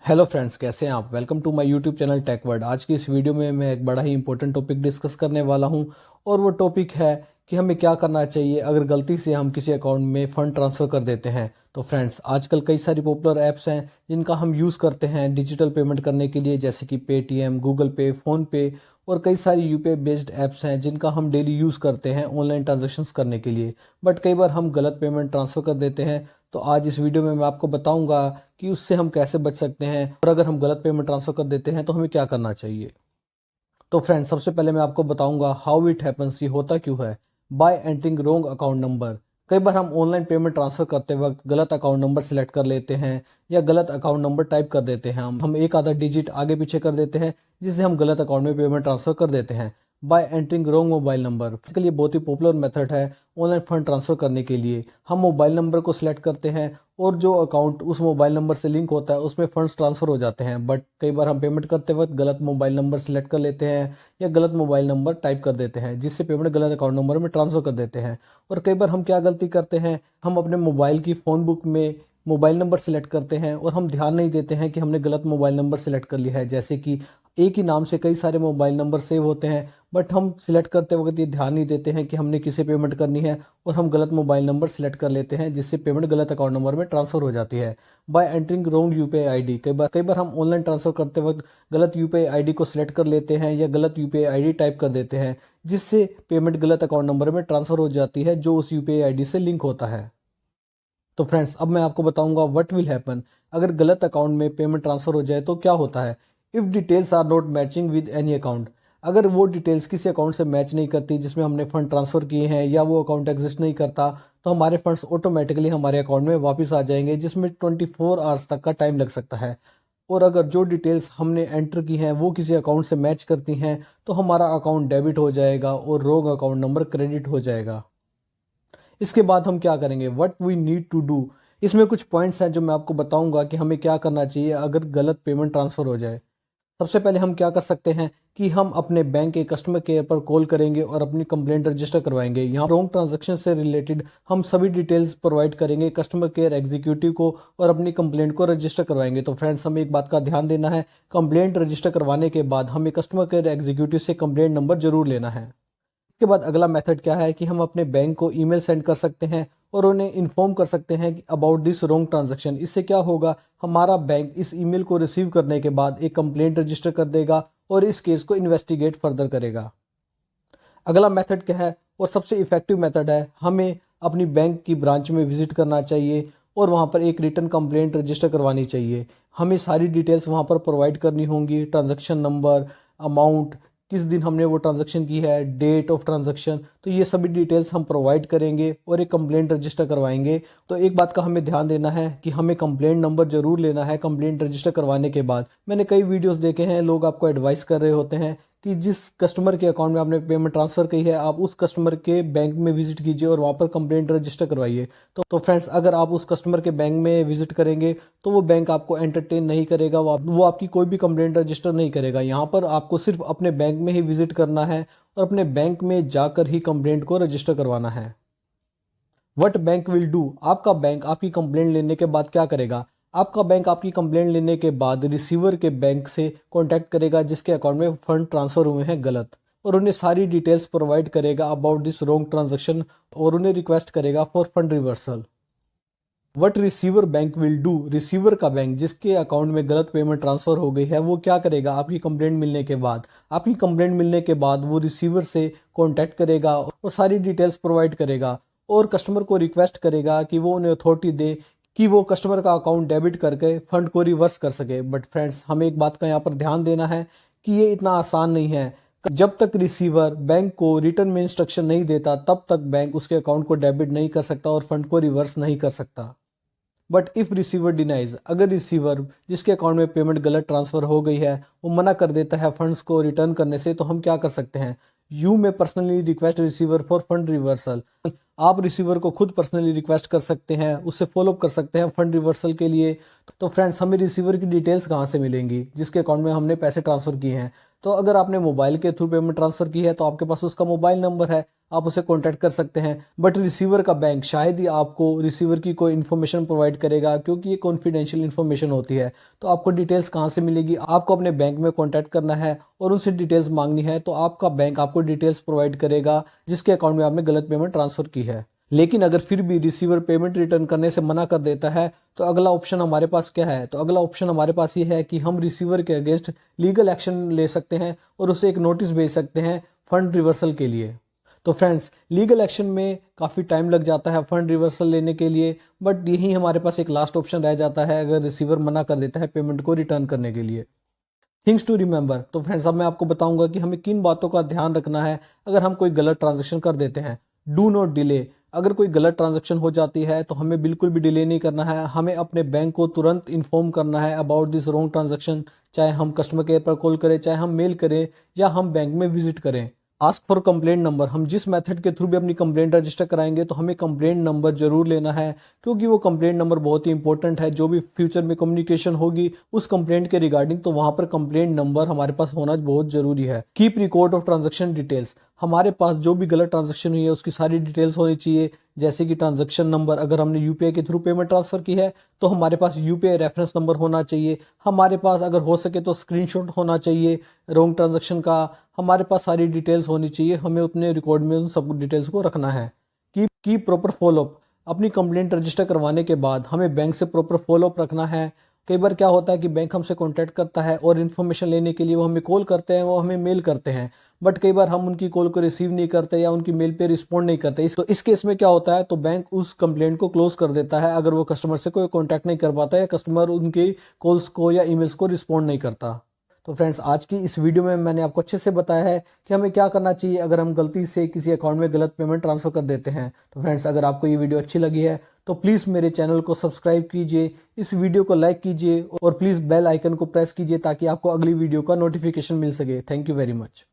Hello friends, कैसे हैं आप। Welcome to my YouTube channel tech word. आज की इस वीडियो में मैं एक बड़ा ही इंपॉर्टेंट टॉपिक डिस्कस करने वाला हूं और वो टॉपिक है कि हमें क्या करना चाहिए अगर गलती से हम किसी अकाउंट में फ़ंड ट्रांसफ़र कर देते हैं। तो फ्रेंड्स, आजकल कई सारी पॉपुलर ऐप्स हैं जिनका हम यूज़ करते हैं डिजिटल पेमेंट करने के लिए, जैसे कि पेटीएम, गूगल पे, फ़ोनपे और कई सारी यूपीआई बेस्ड ऐप्स हैं जिनका हम डेली यूज़ करते हैं ऑनलाइन ट्रांजेक्शन्स करने के लिए। बट कई बार हम गलत पेमेंट ट्रांसफ़र कर देते हैं। तो आज इस वीडियो में मैं आपको बताऊंगा कि उससे हम कैसे बच सकते हैं और अगर हम गलत पेमेंट ट्रांसफ़र कर देते हैं तो हमें क्या करना चाहिए। तो फ्रेंड्स, सबसे पहले मैं आपको बताऊंगा हाउ इट हैपन्स, ये होता क्यों है। Bye entering wrong account number. कई बार हम ऑनलाइन पेमेंट ट्रांसफ़र करते वक्त गलत अकाउंट नंबर सेलेक्ट कर लेते हैं या गलत अकाउंट नंबर टाइप कर देते हैं। हम एक आधा डिजिट आगे पीछे कर देते हैं जिससे हम गलत अकाउंट में पेमेंट ट्रांसफ़र कर देते हैं। Bye entering wrong mobile number, इसके लिए बहुत ही पॉपुलर मेथड है ऑनलाइन फंड ट्रांसफ़र करने के लिए। हम मोबाइल नंबर को सिलेक्ट करते हैं और जो अकाउंट उस मोबाइल नंबर से लिंक होता है उसमें फ़ंड्स ट्रांसफ़र हो जाते हैं। बट कई बार हम पेमेंट करते वक्त गलत मोबाइल नंबर सेलेक्ट कर लेते हैं या गलत मोबाइल नंबर टाइप कर देते हैं जिससे पेमेंट गलत अकाउंट नंबर में ट्रांसफ़र कर देते हैं। और कई बार हम क्या गलती करते हैं, हम अपने मोबाइल की फ़ोन बुक में मोबाइल नंबर सेलेक्ट करते हैं और हम ध्यान नहीं देते हैं कि हमने गलत मोबाइल नंबर सेलेक्ट कर लिया है। जैसे कि एक ही नाम से कई सारे मोबाइल नंबर सेव होते हैं, बट हम सिलेक्ट करते वक्त ये ध्यान नहीं देते हैं कि हमने किसे पेमेंट करनी है और हम गलत मोबाइल नंबर सेलेक्ट कर लेते हैं जिससे पेमेंट गलत अकाउंट नंबर में ट्रांसफ़र हो जाती है। Bye entering wrong UPI ID, कई बार हम ऑनलाइन ट्रांसफ़र करते वक्त गलत यूपीआई आईडी को सिलेक्ट कर लेते हैं या गलत यूपीआई आईडी टाइप कर देते हैं जिससे पेमेंट गलत अकाउंट नंबर में ट्रांसफ़र हो जाती है जो उस यूपीआई आईडी से लिंक होता है। तो फ्रेंड्स, अब मैं आपको बताऊंगा व्हाट विल हैपन अगर गलत अकाउंट में पेमेंट ट्रांसफ़र हो जाए तो क्या होता है। If details are not matching with any account, अगर वो डिटेल्स किसी अकाउंट से मैच नहीं करती जिसमें हमने फ़ंड ट्रांसफ़र किए हैं या वो अकाउंट एग्जिस्ट नहीं करता, तो हमारे फंड्स ऑटोमेटिकली हमारे अकाउंट में वापस आ जाएंगे जिसमें 24 आवर्स तक का टाइम लग सकता है। और अगर जो डिटेल्स हमने एंटर की हैं वो किसी अकाउंट से मैच करती हैं तो हमारा अकाउंट डेबिट हो जाएगा और रॉन्ग अकाउंट नंबर क्रेडिट हो जाएगा। इसके बाद हम क्या करेंगे, what we need to do. इसमें कुछ पॉइंट्स हैं जो मैं आपको बताऊंगा कि हमें क्या करना चाहिए अगर गलत पेमेंट ट्रांसफ़र हो जाए। सबसे पहले हम क्या कर सकते हैं कि हम अपने बैंक के कस्टमर केयर पर कॉल करेंगे और अपनी कंप्लेंट रजिस्टर करवाएंगे। यहाँ रॉन्ग ट्रांजैक्शन से रिलेटेड हम सभी डिटेल्स प्रोवाइड करेंगे कस्टमर केयर एग्जीक्यूटिव को और अपनी कंप्लेंट को रजिस्टर करवाएंगे। तो फ्रेंड्स, हमें एक बात का ध्यान देना है, कंप्लेंट रजिस्टर करवाने के बाद हमें कस्टमर केयर एग्जीक्यूटिव से कंप्लेंट नंबर जरूर लेना है। इसके बाद अगला मेथड क्या है कि हम अपने बैंक को ईमेल सेंड कर सकते हैं और उन्हें इन्फॉर्म कर सकते हैं कि अबाउट दिस रॉन्ग ट्रांजैक्शन। इससे क्या होगा, हमारा बैंक इस ईमेल को रिसीव करने के बाद एक कंप्लेंट रजिस्टर कर देगा और इस केस को इन्वेस्टिगेट फर्दर करेगा। अगला मेथड क्या है और सबसे इफेक्टिव मेथड है, हमें अपनी बैंक की ब्रांच में विजिट करना चाहिए और वहाँ पर एक रिटर्न कंप्लेंट रजिस्टर करवानी चाहिए। हमें सारी डिटेल्स वहाँ पर प्रोवाइड करनी होंगी, ट्रांजैक्शन नंबर, अमाउंट, किस दिन हमने वो ट्रांजैक्शन की है, डेट ऑफ ट्रांजैक्शन, तो ये सभी डिटेल्स हम प्रोवाइड करेंगे और एक कंप्लेंट रजिस्टर करवाएंगे। तो एक बात का हमें ध्यान देना है कि हमें कंप्लेंट नंबर जरूर लेना है कंप्लेंट रजिस्टर करवाने के बाद। मैंने कई वीडियोस देखे हैं, लोग आपको एडवाइस कर रहे होते हैं कि जिस कस्टमर के अकाउंट में आपने पेमेंट ट्रांसफ़र की है आप उस कस्टमर के बैंक में विजिट कीजिए और वहाँ पर कंप्लेंट रजिस्टर करवाइए। तो फ्रेंड्स, अगर आप उस कस्टमर के बैंक में विजिट करेंगे तो वो बैंक आपको एंटरटेन नहीं करेगा, वो आपकी कोई भी कंप्लेंट रजिस्टर नहीं करेगा। यहाँ पर आपको सिर्फ अपने बैंक में ही विजिट करना है और अपने बैंक में जाकर ही कंप्लेंट को रजिस्टर करवाना है। वट बैंक विल डू, आपका बैंक आपकी कंप्लेंट लेने के बाद क्या करेगा। आपका बैंक आपकी कंप्लेंट लेने के बाद रिसीवर के बैंक से कांटेक्ट करेगा जिसके अकाउंट में फंड ट्रांसफर हुए हैं गलत, और उन्हें सारी डिटेल्स प्रोवाइड करेगा अबाउट दिस रॉन्ग ट्रांजैक्शन और उन्हें रिक्वेस्ट करेगा for fund reversal. What receiver bank will do, receiver का बैंक जिसके अकाउंट में गलत पेमेंट ट्रांसफर हो गई है वो क्या करेगा, आपकी कंप्लेंट मिलने के बाद वो रिसीवर से कांटेक्ट करेगा और सारी डिटेल्स प्रोवाइड करेगा और कस्टमर को रिक्वेस्ट करेगा कि वो उन्हें अथॉरिटी दे कि वो कस्टमर का अकाउंट डेबिट करके फंड को रिवर्स कर सके। बट फ्रेंड्स, हमें एक बात का यहाँ पर ध्यान देना है कि ये इतना आसान नहीं है। जब तक रिसीवर बैंक को रिटर्न में इंस्ट्रक्शन नहीं देता तब तक बैंक उसके अकाउंट को डेबिट नहीं कर सकता और फंड को रिवर्स नहीं कर सकता। बट इफ़ रिसीवर डिनाइज, अगर रिसीवर जिसके अकाउंट में पेमेंट गलत ट्रांसफ़र हो गई है वो मना कर देता है फंड्स को रिटर्न करने से, तो हम क्या कर सकते हैं, यू में personally request receiver for fund reversal. आप रिसीवर को खुद पर्सनली रिक्वेस्ट कर सकते हैं, उससे फॉलोअप कर सकते हैं फंड रिवर्सल के लिए। तो फ्रेंड्स, हमें रिसीवर की डिटेल्स कहाँ से मिलेंगी जिसके अकाउंट में हमने पैसे ट्रांसफ़र किए हैं। तो अगर आपने मोबाइल के थ्रू पेमेंट ट्रांसफ़र की है तो आपके पास उसका मोबाइल नंबर है। आप उसे कॉन्टैक्ट कर सकते हैं। बट रिसीवर का बैंक शायद ही आपको रिसीवर की कोई इन्फॉर्मेशन प्रोवाइड करेगा, क्योंकि ये कॉन्फिडेंशियल इन्फॉर्मेशन होती है। तो आपको डिटेल्स कहाँ से मिलेगी? आपको अपने बैंक में कॉन्टैक्ट करना है और उनसे डिटेल्स मांगनी है, तो आपका बैंक आपको डिटेल्स प्रोवाइड करेगा जिसके अकाउंट में आपने गलत पेमेंट ट्रांसफर की है। लेकिन अगर फिर भी रिसीवर पेमेंट रिटर्न करने से मना कर देता है, तो अगला ऑप्शन हमारे पास क्या है? तो अगला ऑप्शन हमारे पास ये है कि हम रिसीवर के अगेंस्ट लीगल एक्शन ले सकते हैं और उसे एक नोटिस भेज सकते हैं फंड रिवर्सल के लिए। तो फ्रेंड्स, लीगल एक्शन में काफ़ी टाइम लग जाता है फंड रिवर्सल लेने के लिए, बट यही हमारे पास एक लास्ट ऑप्शन रह जाता है अगर रिसीवर मना कर देता है पेमेंट को रिटर्न करने के लिए। थिंग्स टू रिमेंबर, तो फ्रेंड्स अब मैं आपको बताऊंगा कि हमें किन बातों का ध्यान रखना है अगर हम कोई गलत ट्रांजेक्शन कर देते हैं। Do not delay. अगर कोई गलत ट्रांजैक्शन हो जाती है तो हमें बिल्कुल भी डिले नहीं करना है, हमें अपने बैंक को तुरंत इन्फॉर्म करना है अबाउट दिस रॉन्ग ट्रांजैक्शन। चाहे हम कस्टमर केयर पर कॉल करें, चाहे हम मेल करें, या हम बैंक में विजिट करें। Ask for complaint number. हम जिस मेथड के थ्रू भी अपनी कंप्लेंट रजिस्टर कराएंगे तो हमें कंप्लेंट नंबर जरूर लेना है, क्योंकि वो कंप्लेंट नंबर बहुत ही इंपॉर्टेंट है। जो भी फ्यूचर में कम्युनिकेशन होगी उस कंप्लेंट के रिगार्डिंग, तो वहां पर कंप्लेंट नंबर हमारे पास होना बहुत जरूरी है। Keep record of transaction details. हमारे पास जो भी गलत ट्रांजैक्शन हुई है उसकी सारी डिटेल्स होनी चाहिए, जैसे कि ट्रांजैक्शन नंबर। अगर हमने यूपीआई के थ्रू पेमेंट ट्रांसफर की है तो हमारे पास यूपीआई रेफरेंस नंबर होना चाहिए। हमारे पास अगर हो सके तो स्क्रीनशॉट होना चाहिए रॉन्ग ट्रांजैक्शन का। हमारे पास सारी डिटेल्स होनी चाहिए, हमें अपने रिकॉर्ड में उन सब डिटेल्स को रखना है। की प्रॉपर फॉलोअप। अपनी कंप्लेंट रजिस्टर करवाने के बाद हमें बैंक से प्रॉपर फॉलोअप रखना है। कई बार क्या होता है कि बैंक हमसे कांटेक्ट करता है और इन्फॉर्मेशन लेने के लिए वो हमें कॉल करते हैं, वो हमें मेल करते हैं, बट कई बार हम उनकी कॉल को रिसीव नहीं करते या उनकी मेल पे रिस्पॉन्ड नहीं करते। तो इस केस में क्या होता है, तो बैंक उस कंप्लेंट को क्लोज कर देता है अगर वो कस्टमर से कोई कॉन्टैक्ट नहीं कर पाता या कस्टमर उनकी कॉल्स को या ईमेल्स को रिस्पॉन्ड नहीं करता। तो फ्रेंड्स, आज की इस वीडियो में मैंने आपको अच्छे से बताया है कि हमें क्या करना चाहिए अगर हम गलती से किसी अकाउंट में गलत पेमेंट ट्रांसफर कर देते हैं। तो फ्रेंड्स, अगर आपको ये वीडियो अच्छी लगी है तो प्लीज़ मेरे चैनल को सब्सक्राइब कीजिए, इस वीडियो को लाइक कीजिए और प्लीज़ बेल आइकन को प्रेस कीजिए ताकि आपको अगली वीडियो का नोटिफिकेशन मिल सके। Thank you very much.